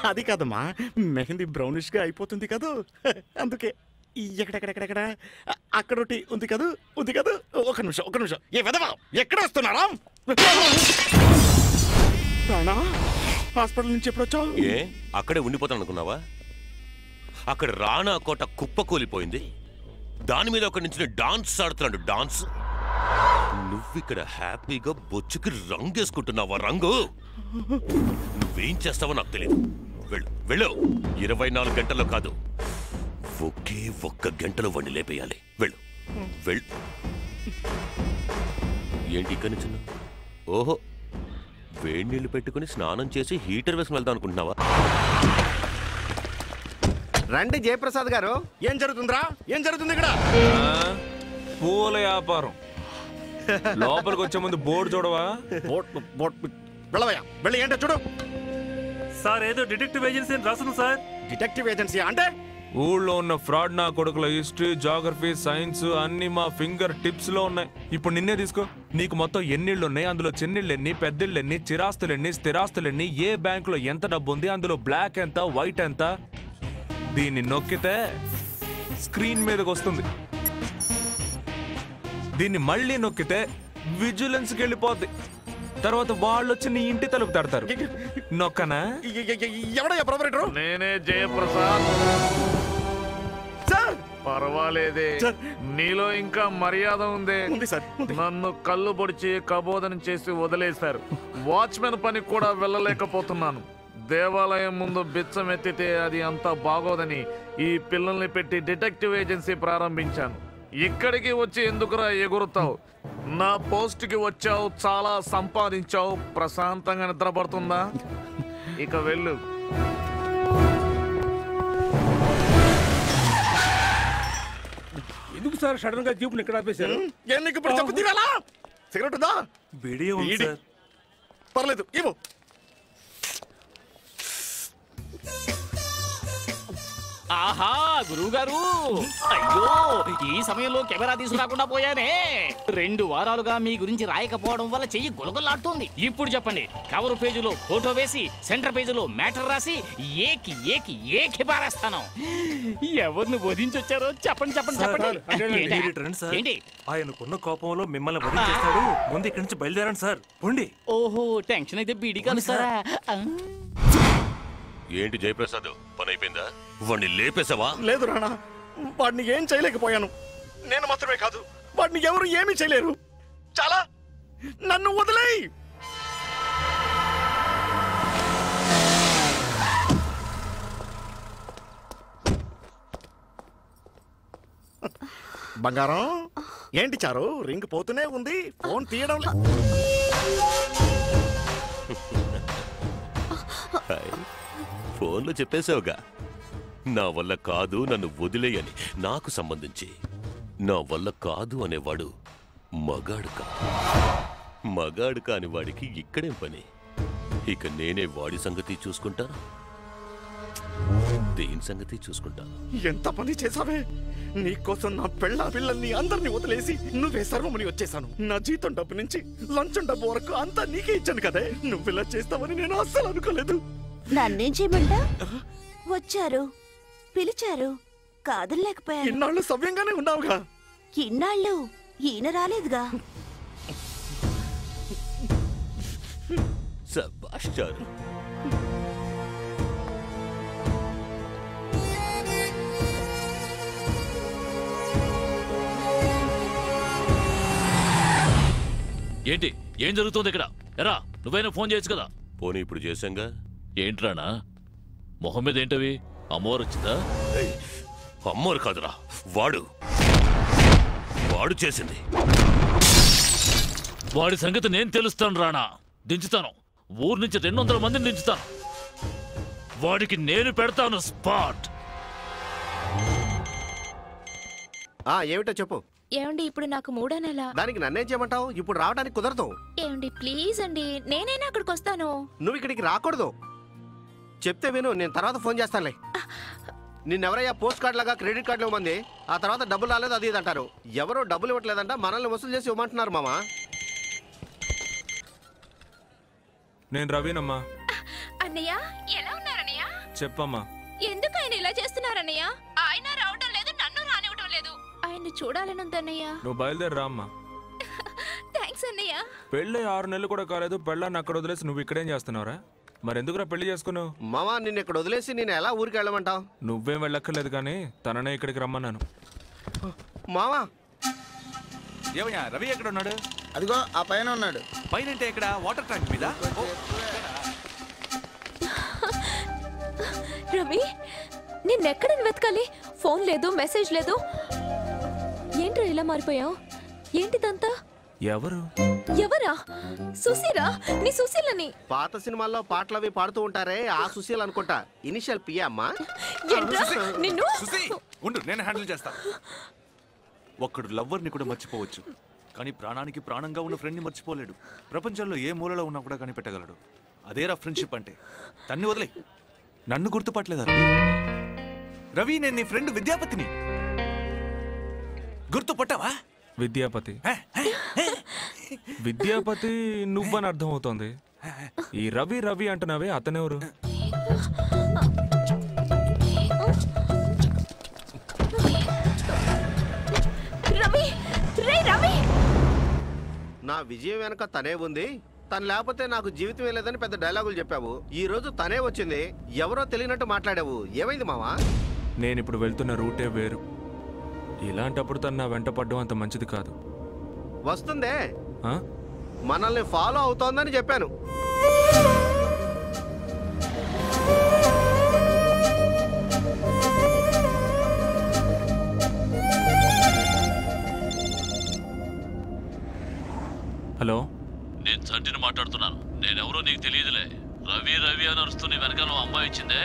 అది కాదమ్మా, మెహందీ బ్రౌనిష్ గా అయిపోతుంది కదా, అందుకే. ఎక్కడెక్కడెక్కడెక్కడ అక్కడొకటి ఉంది కదా, ఉంది కదా. ఒక నిమిషం. ఏ విధవా, ఎక్కడ వస్తున్నారా? ప్రాణా, హాస్పిటల్ నుంచి ఎప్పుడు వచ్చావు? ఏ అక్కడే ఉండిపోతాను అనుకున్నావా? అక్కడ రాణా కోట కుప్ప కూలిపోయింది, దాని మీద ఒక నుంచి డాన్స్ ఆడుతున్నాడు. డాన్స్ నువ్విక్కడ హ్యాపీగా బొచ్చుకి రంగేసుకుంటున్నావా? రంగు నువ్వేం చేస్తావో నాకు తెలియదు. వెళ్ళు వెళ్ళు. 24 గంటల్లో కాదు, ఒకే ఒక్క గంటలో వాడిని లేపేయాలి. వెళ్ళు వెళ్ళు. ఏంటి ఇక్కడి నుంచి? ఓహో, వేడి నీళ్లు పెట్టుకుని స్నానం చేసి హీటర్ వేసుకుని వెళ్దాం అనుకుంటున్నావా? రండి జయప్రసాద్ గారు. ఏం జరుగుతుందిరా? ఏం జరుగుతుంది ఇక్కడ? పూల వ్యాపారం. లోపలికి వచ్చే ముందు బోర్డు చూడవా? వెళ్ళవయ్యా, వెళ్ళి ఏంటో చూడు. సార్ ఏదో డిటెక్టివ్ ఏజెన్సీ అని రాసును సార్. డిటెక్టివ్ ఏజెన్సీ అంటే? ఊళ్ళో ఉన్న ఫ్రాడ్ నా కొడుకుల హిస్టరీ, జాగ్రఫీ, సైన్స్ అన్ని మా ఫింగర్ టిప్స్ లో ఉన్నాయి. ఇప్పుడు నిన్నే తీసుకో. నీకు మొత్తం ఎన్నిళ్ళు ఉన్నాయి, అందులో చిన్నిళ్ళెన్ని, పెద్దిళ్ళెన్ని, చిరాస్తులెన్ని, స్థిరాస్తులెన్ని, ఏ బ్యాంకులో ఎంత డబ్బు ఉంది, అందులో బ్లాక్ ఎంత, వైట్ ఎంత. దీన్ని నొక్కితే స్క్రీన్ మీదకి వస్తుంది. దీన్ని మళ్ళీ నొక్కితే విజిలెన్స్కి వెళ్ళిపోద్ది. తర్వాత వాళ్ళు వచ్చి నీ ఇంటి తలుపు తడతారు. నొక్కనా? ఎవడయ్యా ప్రొపరేటర్? నేనే జయప్రసాద్. పర్వాలేదే, నీలో ఇంకా మర్యాద ఉంది. నన్ను కళ్ళు పొడిచి కబోధన చేసి వదిలేశారు. వాచ్మెన్ పని కూడా వెళ్ళలేకపోతున్నాను. దేవాలయం ముందు బిచ్చం ఎత్తితే అది అంతా బాగోదని ఈ పిల్లల్ని పెట్టి డిటెక్టివ్ ఏజెన్సీ ప్రారంభించాను. ఇక్కడికి వచ్చి ఎందుకురా ఎగురుతావు? నా పోస్ట్కి వచ్చావు, చాలా సంపాదించావు, ప్రశాంతంగా నిద్రపడుతుందా? ఇక వెళ్ళు. ఎందుకు సార్ సడన్ గా జీపుని ఇక్కడ ఆపేశారు? సిగరెట్ ఉందా? పర్లేదు, ఇవ్వు. ఆహా గురువు గారు, అయ్యో ఈ సమయంలో కెమెరా తీసుకురాకుండా పోయానే. 2 వారాలుగా మీ గురించి రాయకపోవడం వల్ల చెయ్యి గులగులాడుతోంది. ఇప్పుడు చెప్పండి, కవర్ పేజీలో ఫోటో వేసి సెంటర్ పేజీలో మ్యాటర్ రాసి ఏకి పారేస్తాను. ఎవరిని వధించొచ్చారో చెప్పండి ఏంటి? ఆయనకున్న కోపంలో మిమ్మల్ని వధించేస్తాడు. ముందు ఇక్కడి నుంచి బయలుదేరండి సార్. పోండి. ఓహో, టెన్షన్ అయితే బీడి కలుస్తారా? ఏంటి జయప్రసాద్, పని అయిపోయిందా? వాడిని లేపేసావా? లేదు రాణా, వాడిని ఏం చేయలేకపోయాను. నేను మాత్రమే కాదు, వాడిని ఎవరు ఏమీ చేయలేరు. చాలా, నన్ను వదిలేయ్. బంగారం, ఏంటి చారు, రింగ్ పోతూనే ఉంది, ఫోన్ తీయడం లేదు. ఫోన్లో చెప్పేశావుగా, నా వల్ల కాదు, నన్ను వదిలేయని. నాకు సంబంధించి నా వల్ల కాదు అనేవాడు మగాడు కాని వాడికి ఇక్కడేం పని? ఇక నేనే వాడి సంగతి చూసుకుంటాను, దేని సంగతి చూసుకుంటాను. ఎంత పని చేసావే! నీకోసం నా పిల్లల్ని అందరినీ వదిలేసి నువ్వే సర్వమని వచ్చేసాను. నా జీతం డబ్బు నుంచి లంచం డబ్బు వరకు అంతా నీకే ఇచ్చాను కదే. నువ్విలా చేస్తావని నేను అస్సలు అనుకోలేదు. నన్నేం చేయమంటా? వచ్చారు, పిలిచారు, కాదలేకపోయారు. ఇన్నాళ్ళు సవ్యంగానే ఉన్నావుగా. ఇన్నాళ్ళు ఈయన రాలేదుగా. శభాష్ చారు. ఏంటి, ఏం జరుగుతుంది ఇక్కడ? ఎరా, నువ్వైనా ఫోన్ చేయొచ్చు కదా. పోనీ ఇప్పుడు చేశాంగా. ఏంట్రానా మొహం మీద ఏంటవి? అమ్మవారు వచ్చిందా? అమ్మవారు కాదురా, వాడు చేసింది. వాడి సంగతి నేను తెలుస్తాను రాణా. దించుతాను, ఊరు నుంచి 200 మందిని దించుతాను. వాడికి నేను పెడతాను స్పాట్. ఏమిటో చెప్పు. ఏమండి, ఇప్పుడు నాకు 3వ నెల. దానికి నన్నేం చేయమంటావు? ఇప్పుడు రావడానికి కుదరదు. ఏమండి ప్లీజ్ అండి, నేనైనా అక్కడికి వస్తాను. నువ్వు ఇక్కడికి రాకూడదు. చెప్తే విను, నేను తర్వాత ఫోన్ చేస్తానులే. నిన్నెవరయ్యా పోస్ట్ కార్డ్ లాగా క్రెడిట్ కార్డులు ఇవ్వమంది? ఆ తర్వాత డబ్బులు రాలేదు అది ఇది అంటారు. ఎవరో డబ్బులు ఇవ్వట్లేదంట, మనల్ని వసూలు చేసి ఇవ్వమంటున్నారు మామా. నేను రవినమ్మా. అన్నయ్య ఎలా ఉన్నారన్నయ్య? చెప్పమ్మా. ఎందుకు ఆయన ఇలా చేస్తున్నారన్నయ్య? ఆయన రావడం లేదు, నన్ను రానివ్వడం లేదు. ఆయన్ని చూడాలనుందన్నయ్య. నువ్వు బయలుదేరి రా అమ్మా. థ్యాంక్స్ అన్నయ్య. పెళ్ళి 6 నెలలు కూడా కాలేదు, పెళ్ళాన్ని అక్కడ వదిలేసి నువ్వు ఇక్కడేం చేస్తున్నావురా? మరి ఎందుకురా పెళ్లి చేసుకున్నావు? మామా నిన్ను ఇక్కడ వదిలేసి నేను ఎలా ఊరికి వెళ్ళమంటావు? నువ్వేం వెళ్ళక్కర్లేదు కానీ తననే ఇక్కడికి రమ్మన్నాను. మామా ఏమయ్యా రవి ఎక్కడ ఉన్నాడు? అదిగో ఆ పైన ఉన్నాడు. పైన అంటే ఇక్కడ వాటర్ ట్యాంక్ మీద. రవి నిన్నెక్కడని వెతకాలి? ఫోన్ లేదు, మెసేజ్ లేదు. ఏంట్రా ఇలా మారిపోయావు? ఏంటిదంతా? ఎవరు? ఎవరా? సుశీరా? నీ సుశీలని. పాత సినిమాల్లో పాటలు అవి పాడుతూ ఉంటారే ఆ సుశీల్ అనుకుంటా. ఇనిషియల్ పి అమ్మా. నిన్ను ఉండు నేను హ్యాండిల్ చేస్తా. ఒక్కడు లవ్వర్ని కూడా మర్చిపోవచ్చు, కానీ ప్రాణానికి ప్రాణంగా ఉన్న ఫ్రెండ్ని మర్చిపోలేడు. ప్రపంచంలో ఏ మూలలో ఉన్నా కూడా కనిపెట్టగలడు. అదేరా ఫ్రెండ్షిప్ అంటే. తన్ని వదిలే. నన్ను గుర్తుపట్టలేదా రవి? రవి నేను నీ ఫ్రెండ్ విద్యాపతిని. గుర్తుపట్టావా? విద్యాపతి. విద్యాపతి నువ్వని అర్థమవుతోంది. ఈ రవి రవి అంటున్నావే, అతనెవరు? నా విజయం వెనక తనే ఉంది, తను లేకపోతే నాకు జీవితం లేదని పెద్ద డైలాగులు చెప్పావు. ఈ రోజు తనే వచ్చింది, ఎవరో తెలియనట్టు మాట్లాడావు. ఏమైంది మావా? నేను ఇప్పుడు వెళ్తున్న రూటే వేరు. ఇలాంటప్పుడు తను నా వెంట పడ్డం అంత మంచిది కాదు. వస్తుందే, మనల్ని ఫాలో అవుతోందని చెప్పాను. హలో, నేను చంటిని మాట్లాడుతున్నాను. నేనెవరో నీకు తెలియదులే. రవి రవి అని అరుస్తూ నీ వెనకాల అమ్మాయి వచ్చిందే,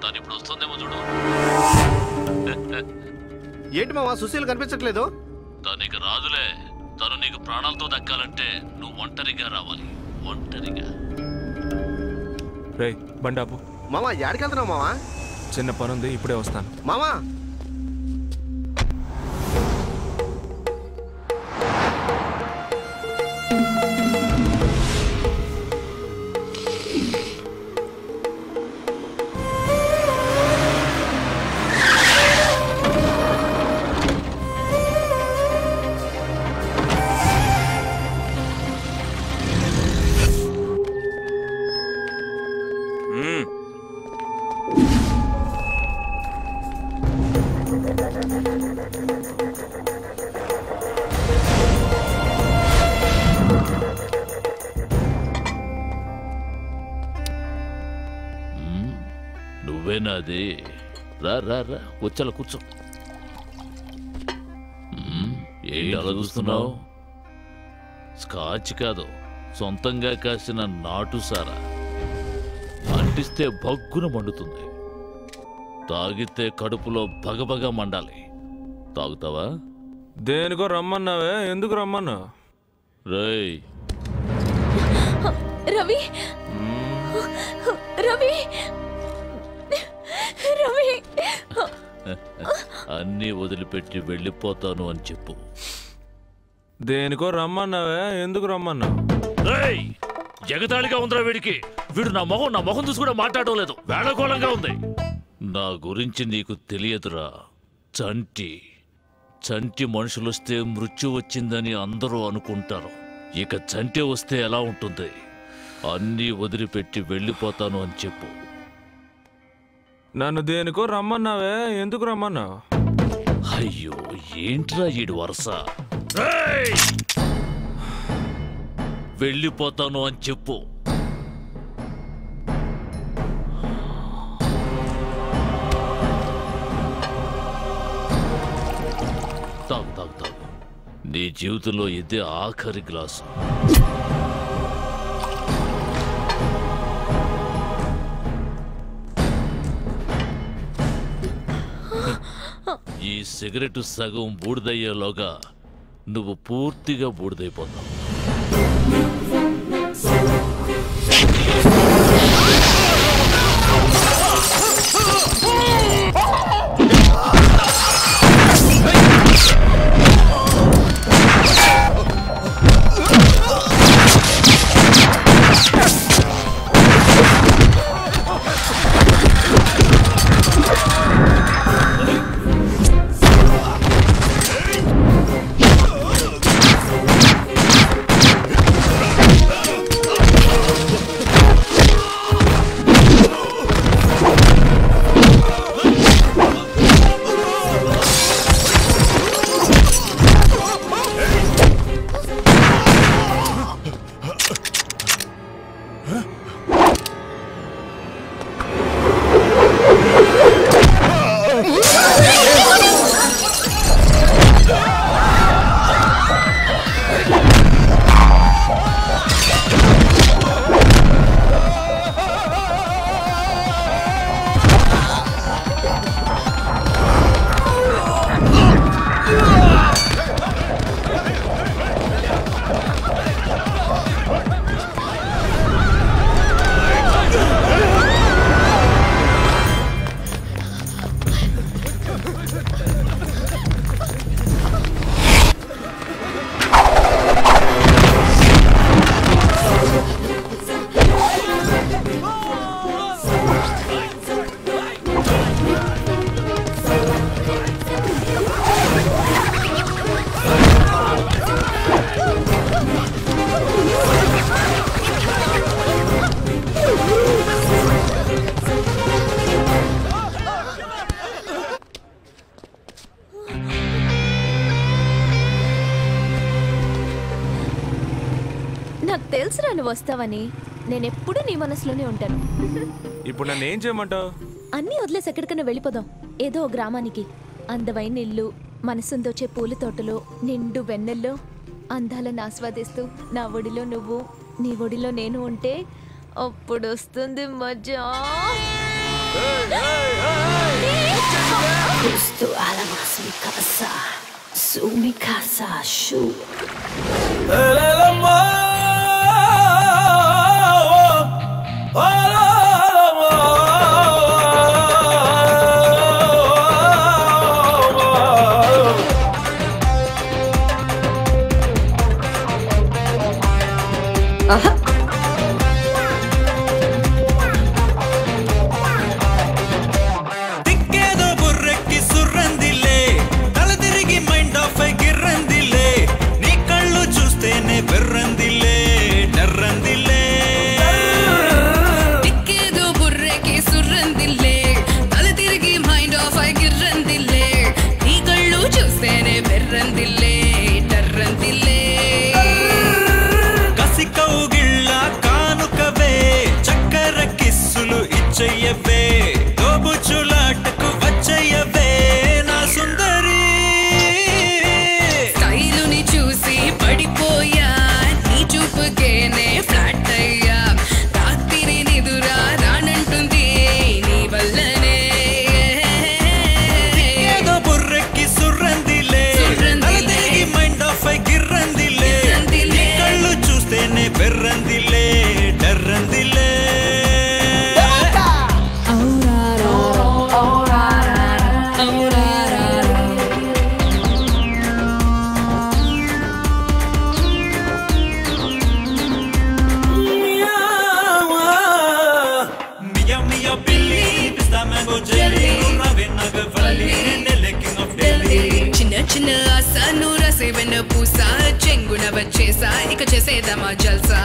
తను ఇప్పుడు వస్తుందేమో చూడు. ఏంటి మావా సుశీల్ కనిపించట్లేదు? తనకి రాదులే. తను నీకు ప్రాణాలతో దక్కాలంటే నువ్వు ఒంటరిగా రావాలి, ఒంటరిగా. రేయ్ బండాపు. మామా యాడికి వెళ్తున్నావు మావా? చిన్న పనుంది, ఇప్పుడే వస్తాను. మామా నువ్వేనాది? రా రా రా, వచ్చాల కూర్చో. ఏంటి అలా చూస్తున్నావు? స్కాచ్ కాదు, సొంతంగా కాసిన నాటు సారా. అంటిస్తే భగ్గున మండుతుంది, తాగితే కడుపులో బగబగా మండాలి. తాగుతావా? దేనికో రమ్మన్నావే, ఎందుకు రమ్మన్నా? రేయ్ రవి, రవి, రవి, అన్నీ వదిలిపెట్టి వెళ్ళిపోతాను అని చెప్పు. దేనికో రమ్మన్నావే, ఎందుకు రమ్మన్నా? రేయ్ జగతాళిగా ఉందిరా వీడికి. వీడు నా మొహం చూసి కూడా మాట్లాడడం లేదు, వేళకోళంగా ఉంది. నా గురించి నీకు తెలియదురా చంటి. చంటి మనుషులొస్తే మృత్యు వచ్చిందని అందరూ అనుకుంటారు. ఇక చంటి వస్తే ఎలా ఉంటుంది? అన్నీ వదిలిపెట్టి వెళ్ళిపోతాను అని చెప్పు. నన్ను దేనికో రమ్మన్నావే, ఎందుకు రమ్మన్నా? అయ్యో ఏంట్రా ఈడు వరుస? వెళ్ళిపోతాను అని చెప్పు. తాగు తాగు తాగు. నీ జీవితంలో ఇదే ఆఖరి గ్లాసు. ఈ సిగరెట్ సగం బూడిదయ్యేలోగా నువ్వు పూర్తిగా బూడిదైపోతావు. తెలుసురా నువ్వు వస్తావని. నేనెప్పుడు నీ మనసులోనే ఉంటాను. ఇప్పుడు నన్ను ఏం చేయమంటావు? అన్నీ వదిలేసి ఎక్కడికైనా వెళ్ళిపోదాం. ఏదో ఓ గ్రామానికి. అందమైన ఇల్లు, మనసుందొచ్చే పూల తోటలో, నిండు వెన్నెల్లో అందాలను ఆస్వాదిస్తూ నా ఒడిలో నువ్వు, నీ ఒడిలో నేను ఉంటే అప్పుడు వస్తుంది మజా. Justo a la más mi casa, su mi casa, su. El amor, చెయ్యవే దోబుచులాటకు వచ్చయ్యవే నా సుందరి. స్టైలుని చూసి పడిపోయా, నీ చూపుకేనే ఫ్లాట్ అయ్యా. రాత్రి నిదురా రానంటుంది నీ వల్లనే. ఏదో బుర్రెక్కి సుర్రందిలే, తిరిగి మైండ్ ఆఫ్ అయి గిర్రందిలే. నీ కళ్ళు చూస్తేనే బెర్రందిలే, డర్రందిలే. చిన్న చిన్న ఆశ నూర సేవన పూసా చెంగున వచ్చేసా, ఇక చేసేదమా జల్సా.